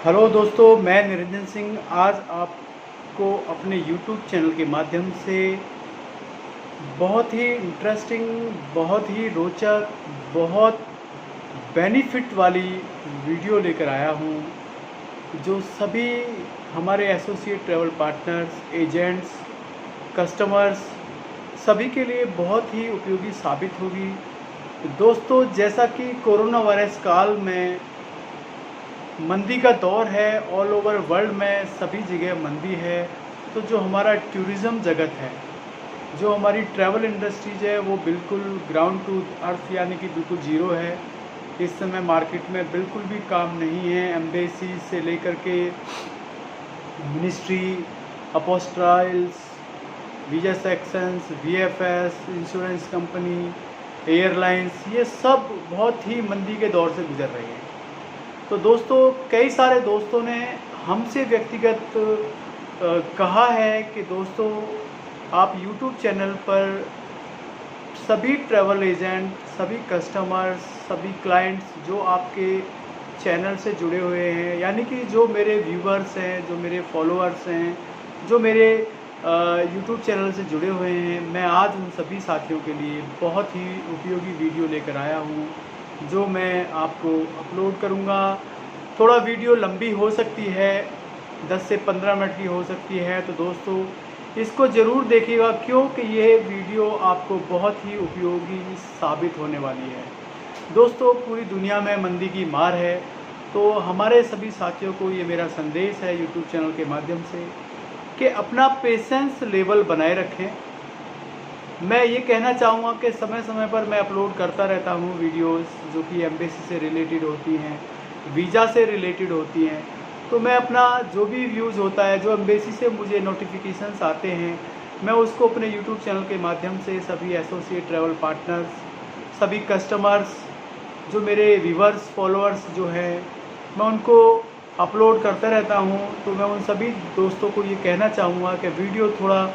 Hello दोस्तों, मैं निरंजन सिंह आज आपको अपने यूट्यूब चैनल के माध्यम से बहुत ही इंटरेस्टिंग, बहुत ही रोचक, बहुत बेनिफिट वाली वीडियो लेकर आया हूँ, जो सभी हमारे associate travel partners, agents, customers सभी के लिए बहुत ही उपयोगी साबित होगी। दोस्तों, जैसा कि कोरोना वायरस काल में मंदी का दौर है, ऑल ओवर वर्ल्ड में सभी जगह मंदी है, तो जो हमारा टूरिज़्म जगत है, जो हमारी ट्रैवल इंडस्ट्रीज है, वो बिल्कुल ग्राउंड टू अर्थ यानी कि बिल्कुल ज़ीरो है। इस समय मार्केट में बिल्कुल भी काम नहीं है। एम्बेसी से लेकर के ministry, apostilles, visa sections, VFS, insurance company, airlines, ये सब बहुत ही मंदी के दौर से गुजर रही हैं। तो दोस्तों, कई सारे दोस्तों ने हमसे व्यक्तिगत कहा है कि दोस्तों, आप YouTube चैनल पर सभी ट्रैवल एजेंट, सभी कस्टमर्स, सभी क्लाइंट्स जो आपके चैनल से जुड़े हुए हैं, यानी कि जो मेरे व्यूवर्स हैं, जो मेरे फॉलोअर्स हैं, जो मेरे YouTube चैनल से जुड़े हुए हैं, मैं आज उन सभी साथियों के लिए बहुत ही उपयोगी वीडियो लेकर आया हूँ, जो मैं आपको अपलोड करूँगा। थोड़ा वीडियो लंबी हो सकती है, 10 से 15 मिनट की हो सकती है, तो दोस्तों इसको ज़रूर देखिएगा, क्योंकि ये वीडियो आपको बहुत ही उपयोगी साबित होने वाली है। दोस्तों, पूरी दुनिया में मंदी की मार है, तो हमारे सभी साथियों को ये मेरा संदेश है यूट्यूब चैनल के माध्यम से कि अपना पेशेंस लेवल बनाए रखें। मैं ये कहना चाहूँगा कि समय समय पर मैं अपलोड करता रहता हूँ वीडियोस जो कि एम्बेसी से रिलेटेड होती हैं, वीज़ा से रिलेटेड होती हैं। तो मैं अपना जो भी व्यूज़ होता है, जो एम्बेसी से मुझे नोटिफिकेशंस आते हैं, मैं उसको अपने यूट्यूब चैनल के माध्यम से सभी एसोसिएट ट्रैवल पार्टनर्स, सभी कस्टमर्स, जो मेरे व्यूवर्स, फॉलोअर्स जो हैं, मैं उनको अपलोड करता रहता हूँ। तो मैं उन सभी दोस्तों को ये कहना चाहूँगा कि वीडियो थोड़ा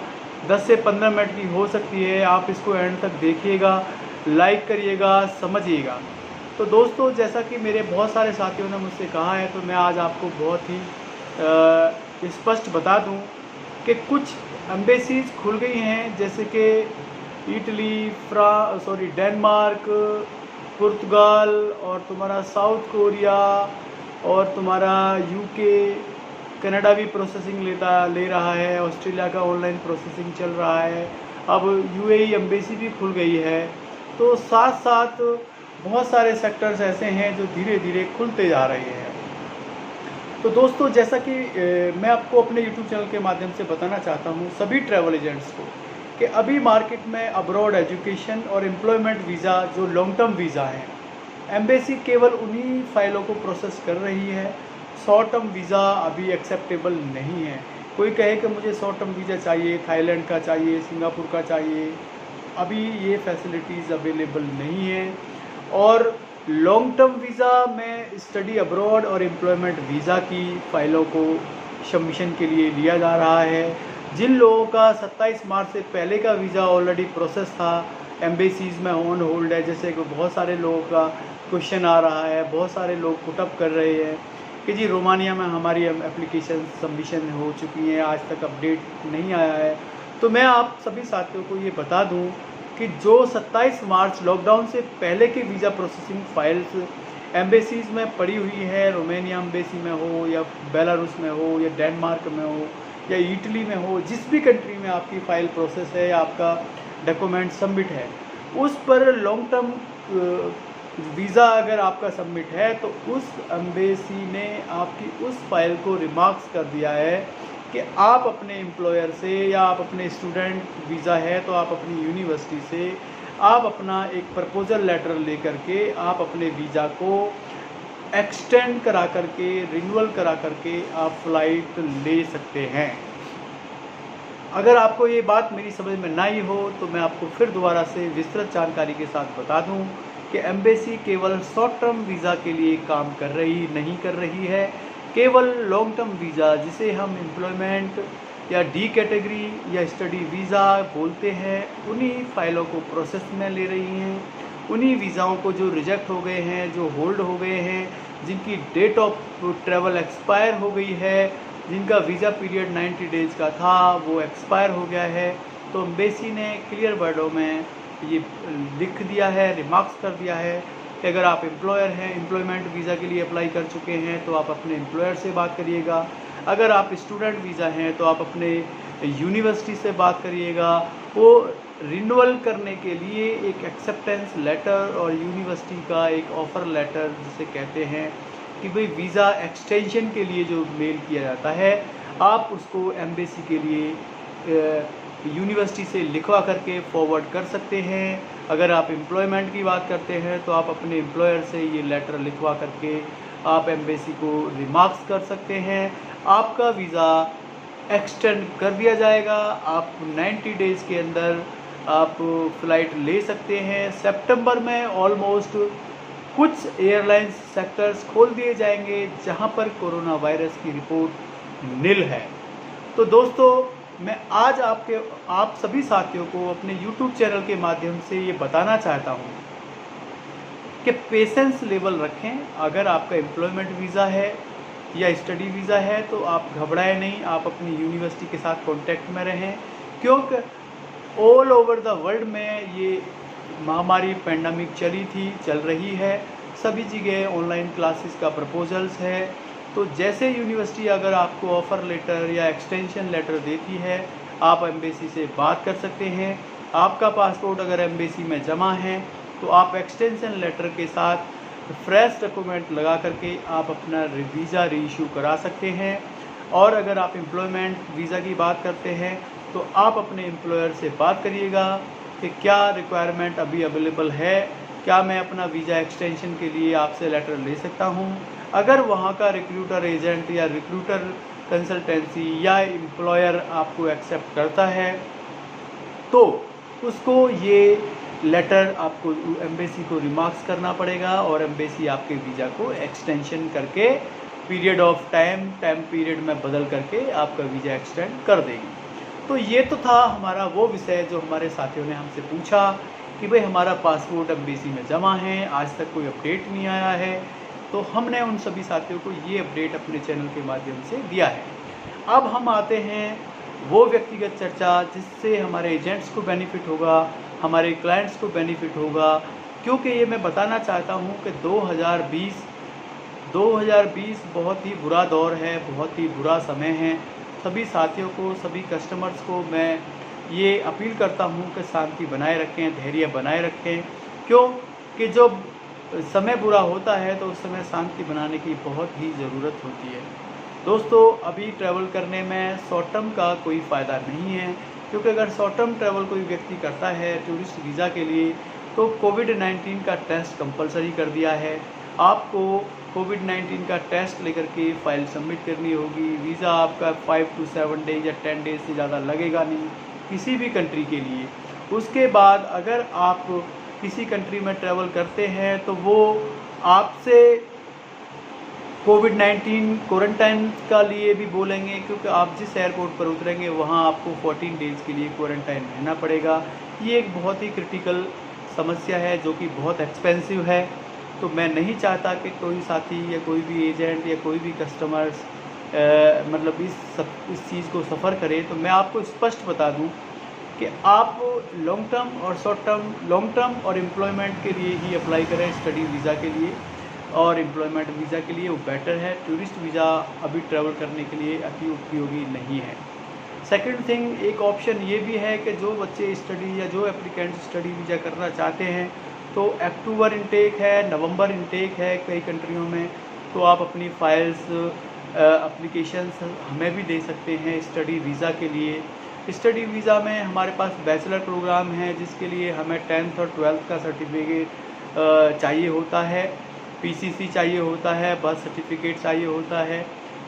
10 से 15 मिनट की हो सकती है, आप इसको एंड तक देखिएगा, लाइक करिएगा, समझिएगा। तो दोस्तों, जैसा कि मेरे बहुत सारे साथियों ने मुझसे कहा है, तो मैं आज आपको बहुत ही स्पष्ट बता दूं कि कुछ एम्बेसीज खुल गई हैं, जैसे कि इटली, डेनमार्क, पुर्तगाल, और तुम्हारा साउथ कोरिया, और तुम्हारा यूके, कनाडा भी प्रोसेसिंग ले रहा है, ऑस्ट्रेलिया का ऑनलाइन प्रोसेसिंग चल रहा है, अब यूएई एम्बेसी भी खुल गई है। तो साथ साथ बहुत सारे सेक्टर्स ऐसे हैं जो धीरे धीरे खुलते जा रहे हैं। तो दोस्तों, जैसा कि मैं आपको अपने यूट्यूब चैनल के माध्यम से बताना चाहता हूँ सभी ट्रैवल एजेंट्स को कि अभी मार्केट में अब्रॉड एजुकेशन और एम्प्लॉयमेंट वीज़ा, जो लॉन्ग टर्म वीज़ा हैं, एम्बेसी केवल उन्हीं फाइलों को प्रोसेस कर रही है। शॉर्ट टर्म वीज़ा अभी एक्सेप्टेबल नहीं है। कोई कहे कि मुझे शॉर्ट टर्म वीज़ा चाहिए, थाईलैंड का चाहिए, सिंगापुर का चाहिए, अभी ये फैसिलिटीज़ अवेलेबल नहीं है। और लॉन्ग टर्म वीज़ा में स्टडी अब्रॉड और एम्प्लॉयमेंट वीज़ा की फ़ाइलों को सबमिशन के लिए लिया जा रहा है। जिन लोगों का 27 मार्च से पहले का वीज़ा ऑलरेडी प्रोसेस था, एम्बेसीज़ में ऑन होल्ड है, जैसे कि बहुत सारे लोगों का क्वेश्चन आ रहा है, बहुत सारे लोग पुटअप कर रहे हैं कि जी रोमानिया में हमारी एप्लीकेशन सबमिशन हो चुकी है, आज तक अपडेट नहीं आया है। तो मैं आप सभी साथियों को ये बता दूं कि जो 27 मार्च लॉकडाउन से पहले के वीज़ा प्रोसेसिंग फाइल्स एम्बेसीज़ में पड़ी हुई है, रोमानिया एम्बेसी में हो, या बेलारूस में हो, या डेनमार्क में हो, या इटली में हो, जिस भी कंट्री में आपकी फ़ाइल प्रोसेस है या आपका डॉक्यूमेंट सबमिट है, उस पर लॉन्ग टर्म वीज़ा अगर आपका सबमिट है, तो उस एम्बेसी ने आपकी उस फाइल को रिमार्क्स कर दिया है कि आप अपने एम्प्लॉयर से, या आप अपने स्टूडेंट वीज़ा है तो आप अपनी यूनिवर्सिटी से आप अपना एक प्रपोजल लेटर लेकर के आप अपने वीज़ा को एक्सटेंड करा करके, रिन्यूअल करा करके आप फ़्लाइट ले सकते हैं। अगर आपको ये बात मेरी समझ में ना आई हो, तो मैं आपको फिर दोबारा से विस्तृत जानकारी के साथ बता दूं कि एम्बेसी केवल शॉर्ट टर्म वीज़ा के लिए काम नहीं कर रही है। केवल लॉन्ग टर्म वीज़ा, जिसे हम एम्प्लॉयमेंट या डी कैटेगरी या स्टडी वीज़ा बोलते हैं, उन्हीं फाइलों को प्रोसेस में ले रही हैं। उन्हीं वीज़ाओं को जो रिजेक्ट हो गए हैं, जो होल्ड हो गए हैं, जिनकी डेट ऑफ ट्रैवल एक्सपायर हो गई है, जिनका वीज़ा पीरियड 90 डेज़ का था वो एक्सपायर हो गया है, तो एम्बेसी ने क्लियर वर्डों में ये लिख दिया है, रिमार्क्स कर दिया है कि अगर आप एम्प्लॉयर हैं, एम्प्लॉयमेंट वीज़ा के लिए अप्लाई कर चुके हैं तो आप अपने एम्प्लॉयर से बात करिएगा। अगर आप स्टूडेंट वीज़ा हैं तो आप अपने यूनिवर्सिटी से बात करिएगा। वो रिन्यूअल करने के लिए एक एक्सेप्टेंस लेटर और यूनिवर्सिटी का एक ऑफ़र लेटर जिसे कहते हैं कि भाई वीज़ा एक्सटेंशन के लिए जो मेल किया जाता है, आप उसको एम्बेसी के लिए यूनिवर्सिटी से लिखवा करके फॉरवर्ड कर सकते हैं। अगर आप एम्प्लॉयमेंट की बात करते हैं तो आप अपने एम्प्लॉयर से ये लेटर लिखवा करके आप एम्बेसी को रिमार्क्स कर सकते हैं। आपका वीज़ा एक्सटेंड कर दिया जाएगा। आप 90 डेज़ के अंदर आप फ़्लाइट ले सकते हैं। सितंबर में ऑलमोस्ट कुछ एयरलाइंस सेक्टर्स खोल दिए जाएंगे जहां पर कोरोना वायरस की रिपोर्ट निल है। तो दोस्तों, मैं आज आप सभी साथियों को अपने YouTube चैनल के माध्यम से ये बताना चाहता हूँ कि पेशेंस लेवल रखें। अगर आपका एम्प्लॉयमेंट वीज़ा है या स्टडी वीज़ा है तो आप घबराएं नहीं, आप अपनी यूनिवर्सिटी के साथ कांटेक्ट में रहें, क्योंकि ऑल ओवर द वर्ल्ड में ये महामारी पेंडेमिक चल रही है। सभी जगह ऑनलाइन क्लासेस का प्रपोजल्स है। तो जैसे यूनिवर्सिटी अगर आपको ऑफ़र लेटर या एक्सटेंशन लेटर देती है, आप एम्बेसी से बात कर सकते हैं। आपका पासपोर्ट अगर एम्बेसी में जमा है तो आप एक्सटेंशन लेटर के साथ फ्रेश डॉक्यूमेंट लगा करके आप अपना वीज़ा रीइशू करा सकते हैं। और अगर आप एम्प्लॉयमेंट वीज़ा की बात करते हैं तो आप अपने एम्प्लॉयर से बात करिएगा कि क्या रिक्वायरमेंट अभी अवेलेबल है, क्या मैं अपना वीज़ा एक्सटेंशन के लिए आपसे लेटर ले सकता हूँ। अगर वहाँ का रिक्रूटर एजेंट या रिक्रूटर कंसल्टेंसी या एम्प्लॉयर आपको एक्सेप्ट करता है तो उसको ये लेटर आपको एम्बेसी को रिमार्क्स करना पड़ेगा और एम्बेसी आपके वीज़ा को एक्सटेंशन करके पीरियड ऑफ टाइम पीरियड में बदल करके आपका वीज़ा एक्सटेंड कर देगी। तो ये तो था हमारा वो विषय जो हमारे साथियों ने हमसे पूछा कि भाई हमारा पासपोर्ट एम्बेसी में जमा है, आज तक कोई अपडेट नहीं आया है। तो हमने उन सभी साथियों को ये अपडेट अपने चैनल के माध्यम से दिया है। अब हम आते हैं वो व्यक्तिगत चर्चा जिससे हमारे एजेंट्स को बेनिफिट होगा, हमारे क्लाइंट्स को बेनिफिट होगा, क्योंकि ये मैं बताना चाहता हूँ कि 2020 बहुत ही बुरा दौर है, बहुत ही बुरा समय है। सभी साथियों को, सभी कस्टमर्स को मैं ये अपील करता हूँ कि शांति बनाए रखें, धैर्य बनाए रखें, क्योंकि जब समय बुरा होता है तो उस समय शांति बनाने की बहुत ही ज़रूरत होती है। दोस्तों, अभी ट्रैवल करने में शॉर्ट टर्म का कोई फ़ायदा नहीं है, क्योंकि अगर शॉर्ट टर्म ट्रैवल कोई व्यक्ति करता है टूरिस्ट वीज़ा के लिए तो कोविड-19 का टेस्ट कंपलसरी कर दिया है। आपको कोविड-19 का टेस्ट लेकर के फ़ाइल सबमिट करनी होगी। वीज़ा आपका 5 to 7 डेज़ या 10 डेज़ से ज़्यादा लगेगा नहीं किसी भी कंट्री के लिए। उसके बाद अगर आप किसी कंट्री में ट्रैवल करते हैं तो वो आपसे कोविड-19 क्वारंटाइन का लिए भी बोलेंगे, क्योंकि आप जिस एयरपोर्ट पर उतरेंगे वहाँ आपको 14 डेज़ के लिए क्वारंटाइन रहना पड़ेगा। ये एक बहुत ही क्रिटिकल समस्या है जो कि बहुत एक्सपेंसिव है। तो मैं नहीं चाहता कि कोई साथी या कोई भी एजेंट या कोई भी कस्टमर्स मतलब इस चीज़ को सफ़र करे। तो मैं आपको स्पष्ट बता दूं कि आप लॉन्ग टर्म और शॉर्ट टर्म, लॉन्ग टर्म और एम्प्लॉयमेंट के लिए ही अप्लाई करें, स्टडी वीज़ा के लिए और एम्प्लॉयमेंट वीज़ा के लिए वो बेटर है। टूरिस्ट वीज़ा अभी ट्रैवल करने के लिए अति उपयोगी नहीं है। सेकंड थिंग, एक ऑप्शन ये भी है कि जो बच्चे स्टडी या जो एप्लीकेंट स्टडी वीज़ा करना चाहते हैं तो अक्टूबर इंटेक है, नवंबर इंटेक है कई कंट्रियों में, तो आप अपनी फ़ाइल्स एप्लीकेशंस हमें भी दे सकते हैं स्टडी वीज़ा के लिए। स्टडी वीज़ा में हमारे पास बैचलर प्रोग्राम है जिसके लिए हमें 10th और 12th का सर्टिफिकेट चाहिए होता है, पीसीसी चाहिए होता है, बर्थ सर्टिफिकेट चाहिए होता है।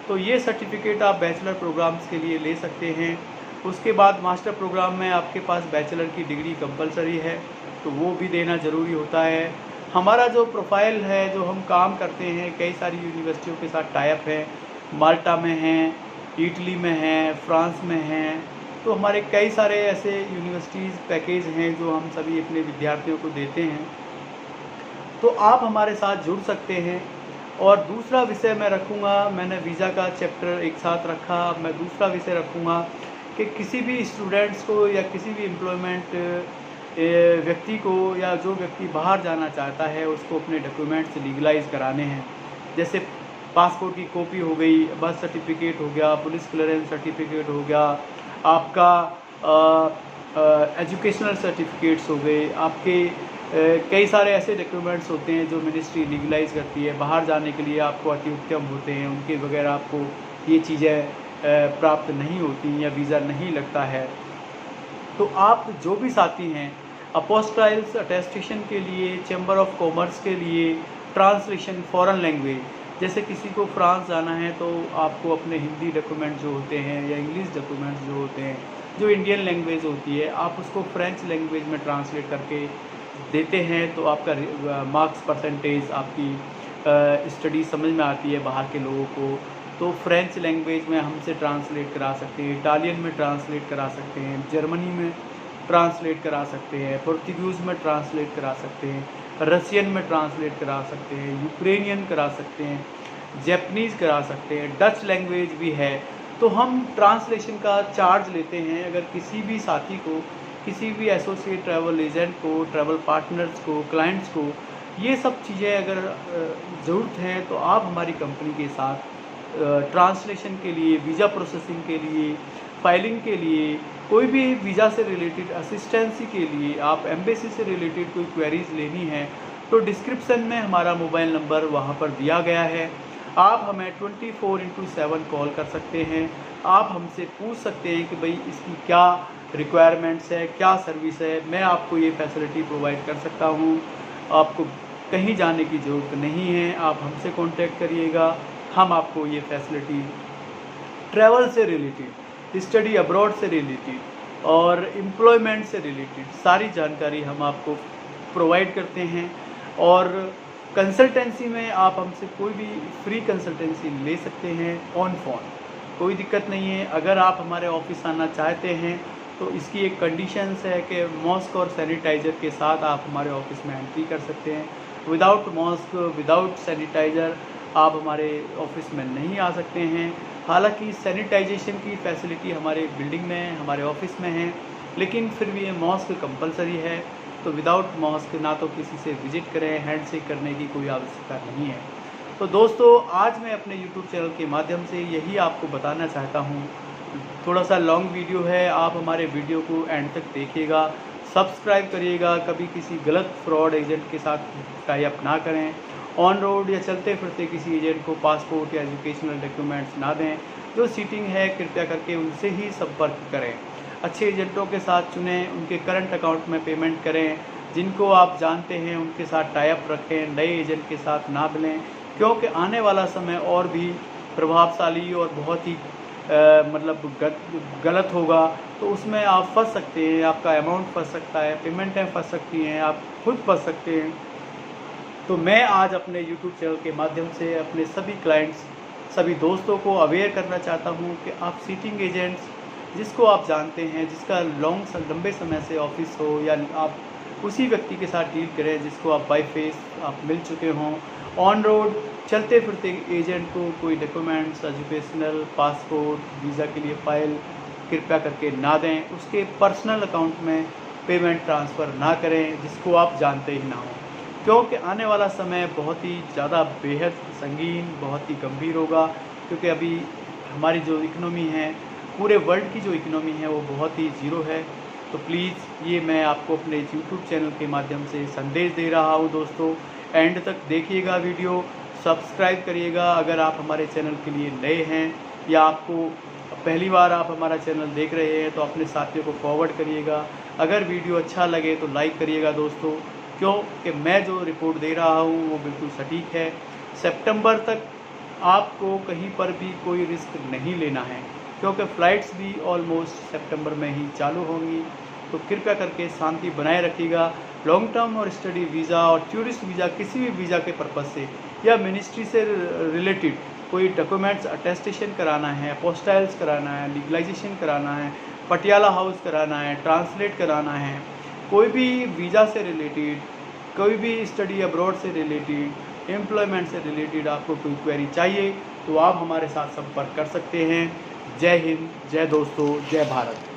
तो ये सर्टिफिकेट आप बैचलर प्रोग्राम्स के लिए ले सकते हैं। उसके बाद मास्टर प्रोग्राम में आपके पास बैचलर की डिग्री कंपलसरी है, तो वो भी देना ज़रूरी होता है। हमारा जो प्रोफाइल है, जो हम काम करते हैं, कई सारी यूनिवर्सिटियों के साथ टाइप है, माल्टा में हैं, इटली में हैं, फ्रांस में हैं। तो हमारे कई सारे ऐसे यूनिवर्सिटीज़ पैकेज हैं जो हम सभी अपने विद्यार्थियों को देते हैं। तो आप हमारे साथ जुड़ सकते हैं। और दूसरा विषय मैं रखूँगा, मैंने वीज़ा का चैप्टर एक साथ रखा, अब मैं दूसरा विषय रखूँगा कि किसी भी स्टूडेंट्स को या किसी भी एम्प्लॉयमेंट व्यक्ति को या जो व्यक्ति बाहर जाना चाहता है उसको अपने डॉक्यूमेंट्स लीगलाइज कराने हैं। जैसे पासपोर्ट की कॉपी हो गई, बर्थ सर्टिफिकेट हो गया, पुलिस क्लियरेंस सर्टिफिकेट हो गया, आपका एजुकेशनल सर्टिफिकेट्स हो गए, आपके कई सारे ऐसे डॉक्यूमेंट्स होते हैं जो मिनिस्ट्री लीगलाइज करती है। बाहर जाने के लिए आपको अति उत्तम होते हैं, उनके बगैर आपको ये चीज़ें प्राप्त नहीं होती या वीज़ा नहीं लगता है। तो आप जो भी साथी हैं अपोस्टाइल्स अटेस्टेशन के लिए, चैम्बर ऑफ कॉमर्स के लिए, ट्रांसलेशन फॉरेन लैंग्वेज, जैसे किसी को फ्रांस जाना है तो आपको अपने हिंदी डॉक्यूमेंट जो होते हैं या इंग्लिश डॉक्यूमेंट्स जो होते हैं, जो इंडियन लैंग्वेज होती है, आप उसको फ्रेंच लैंग्वेज में ट्रांसलेट करके देते हैं तो आपका मार्क्स परसेंटेज, आपकी स्टडी समझ में आती है बाहर के लोगों को। तो फ्रेंच लैंग्वेज में हमसे ट्रांसलेट करा सकते हैं, इटालियन में ट्रांसलेट करा सकते हैं, जर्मनी में ट्रांसलेट करा सकते हैं, पुर्तगीज़ में ट्रांसलेट करा सकते हैं, रशियन में ट्रांसलेट करा सकते हैं, यूक्रेनियन करा सकते हैं, जैपनीज़ करा सकते हैं, डच लैंग्वेज भी है। तो हम ट्रांसलेशन का चार्ज लेते हैं। अगर किसी भी साथी को, किसी भी एसोसिएट ट्रैवल एजेंट को, ट्रैवल पार्टनर्स को, क्लाइंट्स को ये सब चीज़ें अगर ज़रूरत है तो आप हमारी कंपनी के साथ ट्रांसलेशन के लिए, वीज़ा प्रोसेसिंग के लिए, फाइलिंग के लिए, कोई भी वीज़ा से रिलेटेड असिस्टेंसी के लिए, आप एम्बेसी से रिलेटेड कोई क्वेरीज़ लेनी है तो डिस्क्रिप्शन में हमारा मोबाइल नंबर वहाँ पर दिया गया है। आप हमें 24/7 कॉल कर सकते हैं। आप हमसे पूछ सकते हैं कि भाई इसकी क्या रिक्वायरमेंट्स है, क्या सर्विस है, मैं आपको ये फैसिलिटी प्रोवाइड कर सकता हूँ। आपको कहीं जाने की ज़रूरत नहीं है, आप हमसे कॉन्टेक्ट करिएगा, हम आपको ये फैसिलिटी ट्रैवल से रिलेटेड, स्टडी अब्रॉड से रिलेटेड और एम्प्लॉयमेंट से रिलेटेड सारी जानकारी हम आपको प्रोवाइड करते हैं। और कंसल्टेंसी में आप हमसे कोई भी फ्री कंसल्टेंसी ले सकते हैं ऑन फ़ोन, कोई दिक्कत नहीं है। अगर आप हमारे ऑफिस आना चाहते हैं तो इसकी एक कंडीशंस है कि मास्क और सैनिटाइज़र के साथ आप हमारे ऑफिस में एंट्री कर सकते हैं। विदाउट मास्क, विदाउट सैनिटाइज़र आप हमारे ऑफिस में नहीं आ सकते हैं। हालांकि सैनिटाइजेशन की फैसिलिटी हमारे बिल्डिंग में, हमारे ऑफिस में है, लेकिन फिर भी ये मास्क कंपलसरी है। तो विदाउट मास्क ना तो किसी से विज़िट करें, हैंडशेक करने की कोई आवश्यकता नहीं है। तो दोस्तों, आज मैं अपने यूट्यूब चैनल के माध्यम से यही आपको बताना चाहता हूँ। थोड़ा सा लॉन्ग वीडियो है, आप हमारे वीडियो को एंड तक देखिएगा, सब्सक्राइब करिएगा, कभी किसी गलत फ्रॉड एजेंट के साथ टाई अप ना करें। ऑन रोड या चलते फिरते किसी एजेंट को पासपोर्ट या एजुकेशनल डॉक्यूमेंट्स ना दें। जो सीटिंग है कृपया करके उनसे ही संपर्क करें। अच्छे एजेंटों के साथ चुनें, उनके करंट अकाउंट में पेमेंट करें। जिनको आप जानते हैं उनके साथ टाई अप रखें, नए एजेंट के साथ ना मिलें, क्योंकि आने वाला समय और भी प्रभावशाली और बहुत ही गलत होगा। तो उसमें आप फंस सकते हैं, आपका अमाउंट फंस सकता है, पेमेंटें फंस सकती हैं, आप खुद फंस सकते हैं। तो मैं आज अपने YouTube चैनल के माध्यम से अपने सभी क्लाइंट्स, सभी दोस्तों को अवेयर करना चाहता हूँ कि आप सीटिंग एजेंट्स जिसको आप जानते हैं, जिसका लंबे समय से ऑफिस हो, या आप उसी व्यक्ति के साथ डील करें जिसको आप बाय फेस आप मिल चुके हों। ऑन रोड चलते फिरते एजेंट को कोई डॉक्यूमेंट्स, एजुकेशनल, पासपोर्ट, वीज़ा के लिए फ़ाइल कृपया करके ना दें। उसके पर्सनल अकाउंट में पेमेंट ट्रांसफ़र ना करें जिसको आप जानते ही ना हो, क्योंकि आने वाला समय बहुत ही ज़्यादा बेहद संगीन, बहुत ही गंभीर होगा। क्योंकि अभी हमारी जो इकनॉमी है, पूरे वर्ल्ड की जो इकनॉमी है वो बहुत ही ज़ीरो है। तो प्लीज़ ये मैं आपको अपने यूट्यूब चैनल के माध्यम से संदेश दे रहा हूँ। दोस्तों, एंड तक देखिएगा वीडियो, सब्सक्राइब करिएगा अगर आप हमारे चैनल के लिए नए हैं, या आपको पहली बार आप हमारा चैनल देख रहे हैं तो अपने साथियों को फॉरवर्ड करिएगा। अगर वीडियो अच्छा लगे तो लाइक करिएगा दोस्तों, क्योंकि मैं जो रिपोर्ट दे रहा हूँ वो बिल्कुल सटीक है। सितंबर तक आपको कहीं पर भी कोई रिस्क नहीं लेना है, क्योंकि फ़्लाइट्स भी ऑलमोस्ट सितंबर में ही चालू होंगी। तो कृपया करके शांति बनाए रखिएगा। लॉन्ग टर्म और स्टडी वीज़ा और टूरिस्ट वीज़ा, किसी भी वीज़ा के पर्पज़ से या मिनिस्ट्री से रिलेटेड कोई डॉक्यूमेंट्स अटेस्टेशन कराना है, अपोस्टाइल्स कराना है, लीगलाइजेशन कराना है, पटियाला हाउस कराना है, ट्रांसलेट कराना है, कोई भी वीज़ा से रिलेटेड, कोई भी स्टडी अब्रॉड से रिलेटेड, एम्प्लॉयमेंट से रिलेटेड आपको कोई क्वेरी चाहिए तो आप हमारे साथ संपर्क कर सकते हैं। जय हिंद, जय दोस्तों, जय भारत।